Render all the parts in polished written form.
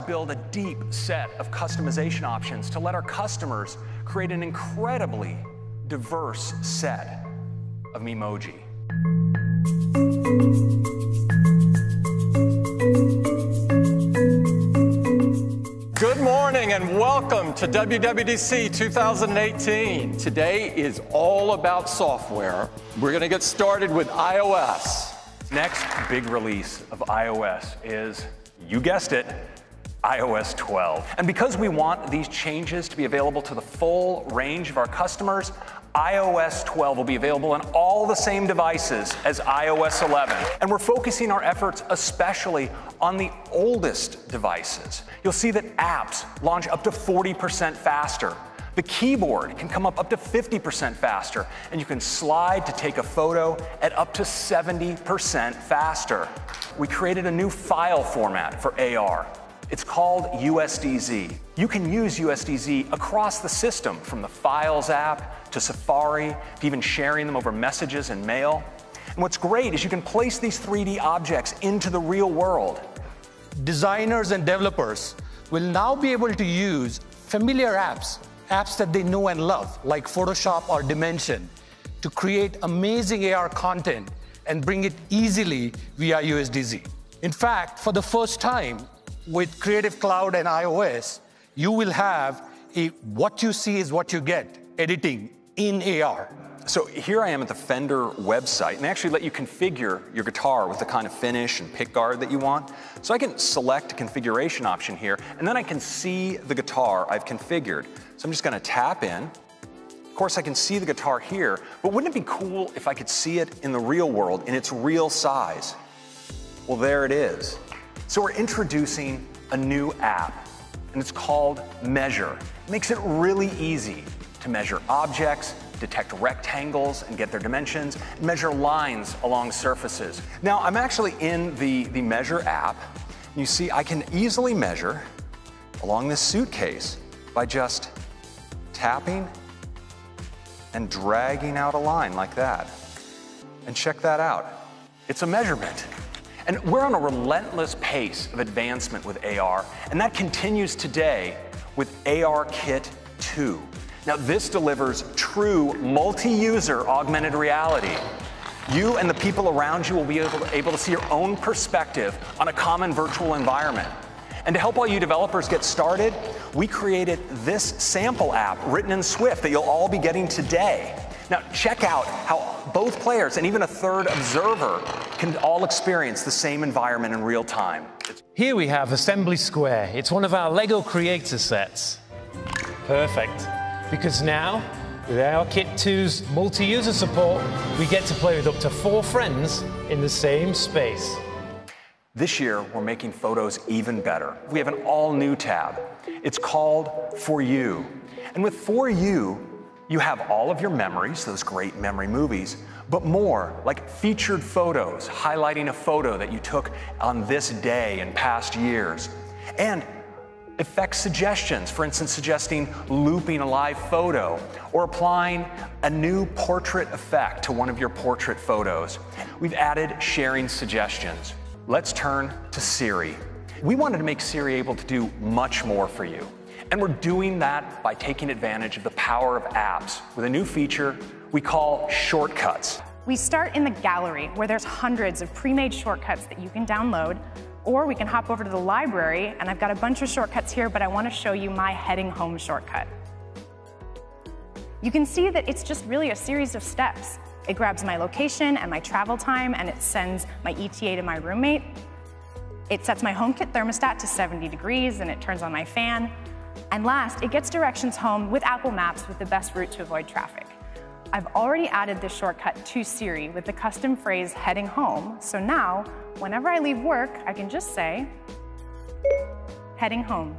Build a deep set of customization options to let our customers create an incredibly diverse set of Memoji. Good morning and welcome to WWDC 2018. Today is all about software. We're going to get started with iOS. Next big release of iOS is, you guessed it, iOS 12. And because we want these changes to be available to the full range of our customers, iOS 12 will be available on all the same devices as iOS 11. And we're focusing our efforts especially on the oldest devices. You'll see that apps launch up to 40% faster. The keyboard can come up to 50% faster, and you can slide to take a photo at up to 70% faster. We created a new file format for AR. It's called USDZ. You can use USDZ across the system, from the Files app to Safari, to even sharing them over messages and mail. And what's great is you can place these 3D objects into the real world. Designers and developers will now be able to use familiar apps that they know and love, like Photoshop or Dimension, to create amazing AR content and bring it easily via USDZ. In fact, for the first time, with Creative Cloud and iOS, you will have a what you see is what you get editing in AR. So here I am at the Fender website, and they actually let you configure your guitar with the kind of finish and pickguard that you want. So I can select a configuration option here, and then I can see the guitar I've configured. So I'm just going to tap in. Of course, I can see the guitar here, but wouldn't it be cool if I could see it in the real world, in its real size? Well, there it is. So we're introducing a new app, and it's called Measure. It makes it really easy to measure objects, detect rectangles and get their dimensions, and measure lines along surfaces. Now, I'm actually in the Measure app. You see, I can easily measure along this suitcase by just tapping and dragging out a line like that. And check that out. It's a measurement. And we're on a relentless pace of advancement with AR, and that continues today with ARKit 2. Now, this delivers true multi-user augmented reality. You and the people around you will be able to see your own perspective on a common virtual environment. And to help all you developers get started, we created this sample app written in Swift that you'll all be getting today. Now, check out how both players and even a third observer can all experience the same environment in real time. Here we have Assembly Square. It's one of our LEGO creator sets. Perfect. Because now, with ARKit 2's multi-user support, we get to play with up to 4 friends in the same space. This year, we're making photos even better. We have an all-new tab. It's called For You. And with For You, you have all of your memories, those great memory movies, but more, like featured photos, highlighting a photo that you took on this day in past years. And effect suggestions, for instance, suggesting looping a live photo or applying a new portrait effect to one of your portrait photos. We've added sharing suggestions. Let's turn to Siri. We wanted to make Siri able to do much more for you. And we're doing that by taking advantage of the power of apps with a new feature we call shortcuts. We start in the gallery, where there's hundreds of pre-made shortcuts that you can download, or we can hop over to the library, and I've got a bunch of shortcuts here, but I want to show you my heading home shortcut. You can see that it's just really a series of steps. It grabs my location and my travel time, and it sends my ETA to my roommate. It sets my HomeKit thermostat to 70 degrees, and it turns on my fan. And last, it gets directions home with Apple Maps with the best route to avoid traffic. I've already added this shortcut to Siri with the custom phrase heading home, so now, whenever I leave work, I can just say, heading home.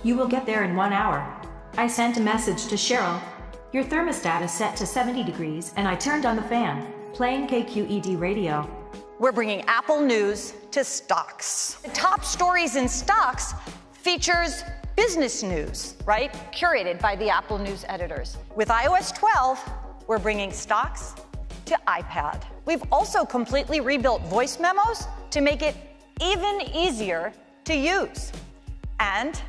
You will get there in 1 hour. I sent a message to Cheryl. Your thermostat is set to 70 degrees, and I turned on the fan, playing KQED radio. We're bringing Apple News to Stocks. The top stories in Stocks features business news, right? Curated by the Apple News editors. With iOS 12, we're bringing Stocks to iPad. We've also completely rebuilt voice memos to make it even easier to use. And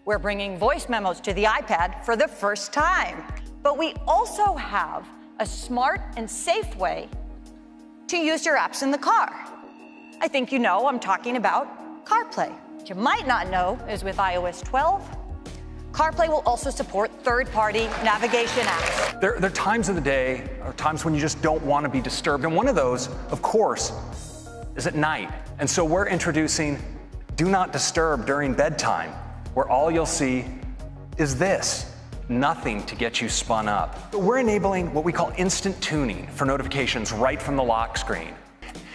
we're bringing voice memos to the iPad for the first time. But we also have a smart and safe way to use your apps in the car. I think you know I'm talking about CarPlay. What you might not know is with iOS 12, CarPlay will also support third-party navigation apps. There are times of the day, or times when you just don't want to be disturbed. And one of those, of course, is at night. And so we're introducing Do Not Disturb during bedtime, where all you'll see is this. Nothing to get you spun up. But we're enabling what we call instant tuning for notifications right from the lock screen.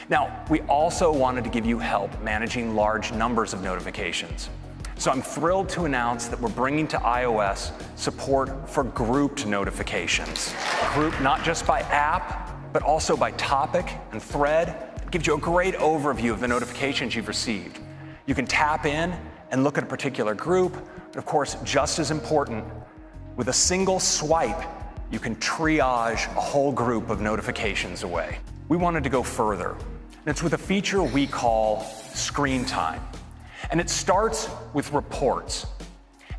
Now, we also wanted to give you help managing large numbers of notifications. So I'm thrilled to announce that we're bringing to iOS support for grouped notifications. Group not just by app, but also by topic and thread. It gives you a great overview of the notifications you've received. You can tap in and look at a particular group, but of course, just as important, with a single swipe, you can triage a whole group of notifications away. We wanted to go further, and it's with a feature we call Screen Time. And it starts with reports.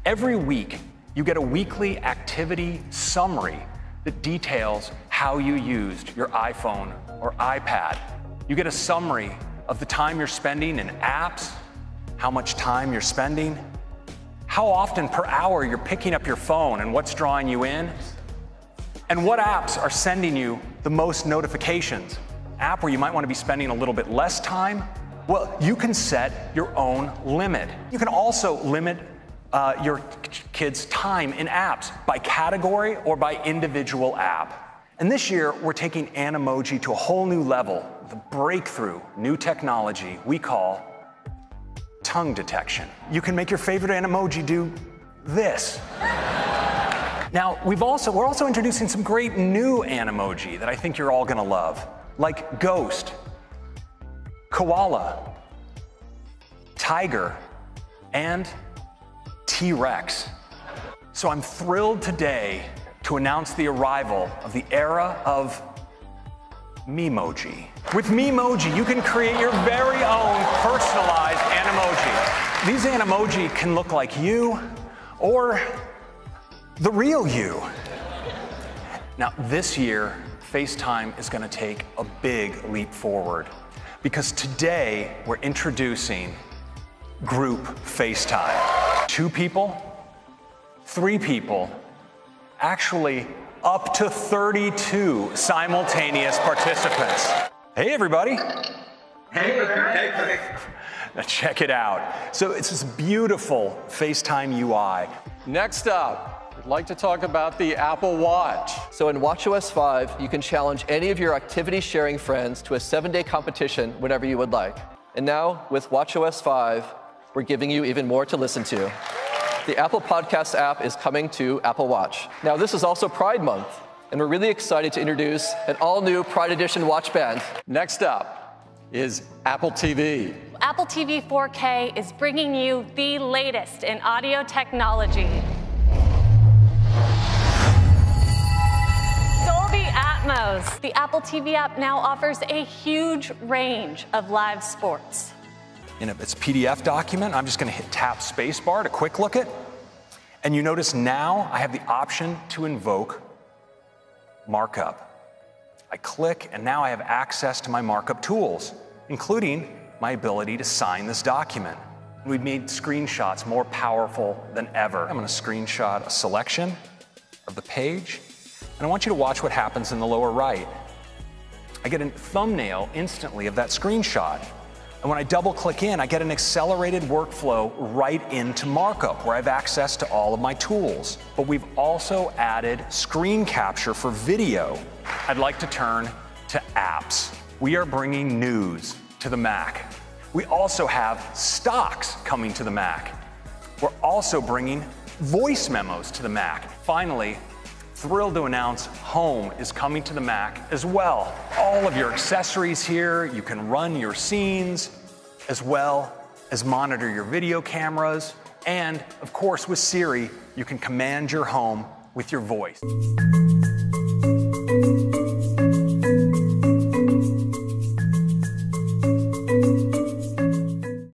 Every week, you get a weekly activity summary that details how you used your iPhone or iPad. You get a summary of the time you're spending in apps, how much time you're spending, how often per hour you're picking up your phone and what's drawing you in, and what apps are sending you the most notifications. App where you might want to be spending a little bit less time, well, you can set your own limit. You can also limit your kids' time in apps by category or by individual app. And this year, we're taking Emoji to a whole new level with a breakthrough new technology we call tongue detection. You can make your favorite Emoji do this. Now, we're also introducing some great new Emoji that I think you're all gonna love, like ghost, koala, tiger, and T-Rex. So I'm thrilled today to announce the arrival of the era of Memoji. With Memoji, you can create your very own personalized Emoji. These Emoji can look like you or the real you. Now, this year, FaceTime is going to take a big leap forward because today we're introducing group FaceTime. 2 people, 3 people, actually up to 32 simultaneous participants. Hey, everybody. Hey. Now check it out. So it's this beautiful FaceTime UI. Next up, we'd like to talk about the Apple Watch. So in watchOS 5, you can challenge any of your activity-sharing friends to a 7-day competition whenever you would like. And now, with watchOS 5, we're giving you even more to listen to. The Apple Podcasts app is coming to Apple Watch. Now, this is also Pride Month, and we're really excited to introduce an all-new Pride Edition watch band. Next up is Apple TV. Apple TV 4K is bringing you the latest in audio technology. Dolby Atmos. The Apple TV app now offers a huge range of live sports. In its PDF document, I'm just going to tap spacebar to quick look it. And you notice now I have the option to invoke markup. I click, and now I have access to my markup tools, including my ability to sign this document. We've made screenshots more powerful than ever. I'm going to screenshot a selection of the page, and I want you to watch what happens in the lower right. I get a thumbnail instantly of that screenshot. And when I double click in, I get an accelerated workflow right into markup where I have access to all of my tools. But we've also added screen capture for video. I'd like to turn to apps. We are bringing news to the Mac. We also have stocks coming to the Mac. We're also bringing voice memos to the Mac. Finally, thrilled to announce Home is coming to the Mac as well. All of your accessories here, you can run your scenes, as well as monitor your video cameras. And of course, with Siri, you can command your home with your voice.